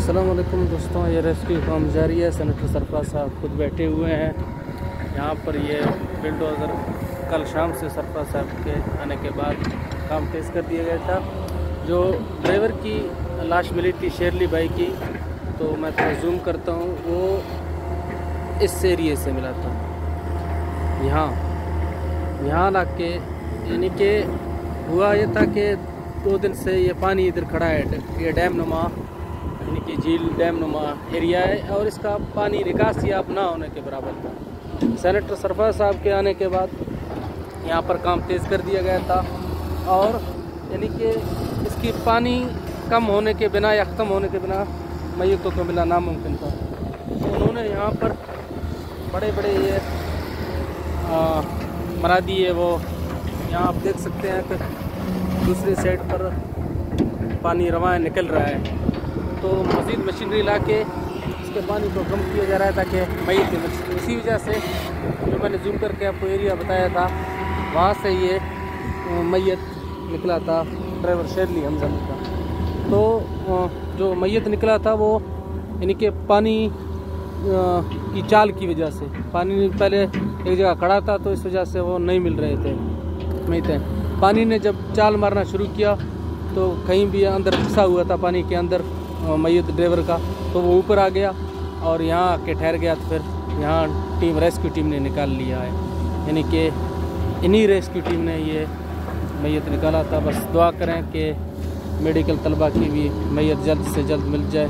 अस्सलाम वालेकुम दोस्तों, ये रेस्क्यू काम जारी है। सेनेटर सरफराज साहब खुद बैठे हुए हैं यहाँ पर। ये बिल्डोज़र कल शाम से सरफराज साहब के आने के बाद काम तेज़ कर दिया गया था। जो ड्राइवर की लाश मिली थी शेरली भाई की, तो मैं थोड़ा जूम करता हूँ, वो इस एरिए से मिला था। यहाँ ला के यानी कि हुआ ये था कि 2 दिन से ये पानी इधर खड़ा है। ये डैम नुमा यानी कि झील डैम नुमा एरिया है और इसका पानी निकासियाब ना होने के बराबर था। सेनेटर सरफराज साहब के आने के बाद यहाँ पर काम तेज़ कर दिया गया था और यानी कि इसकी पानी कम होने के बिना या ख़त्म होने के बिना मैयतों को मिला नामुमकिन था। तो उन्होंने यहाँ पर बड़े बड़े ये मरा दिए। वो यहाँ आप देख सकते हैं कि दूसरी साइड पर पानी रवां निकल रहा है, तो मज़ीद मशीनरी ला के इसके पानी को कम किया जा रहा है ताकि मैयत की। इसी वजह से जो मैंने जूम करके आपको एरिया बताया था, वहाँ से ये मैयत निकला था ड्राइवर शेरली हमजा का। तो जो मैयत निकला था वो यानी कि पानी की चाल की वजह से, पानी पहले एक जगह खड़ा था तो इस वजह से वो नहीं मिल रहे थे मैयतें। पानी ने जब चाल मारना शुरू किया तो कहीं भी अंदर फंसा हुआ था पानी के अंदर मैयत ड्राइवर का, तो वो ऊपर आ गया और यहाँ आके ठहर गया। तो फिर यहाँ रेस्क्यू टीम ने निकाल लिया है, यानी कि इन्हीं रेस्क्यू टीम ने ये मैयत निकाला था। बस दुआ करें कि मेडिकल तलबा की भी मैयत जल्द से जल्द मिल जाए।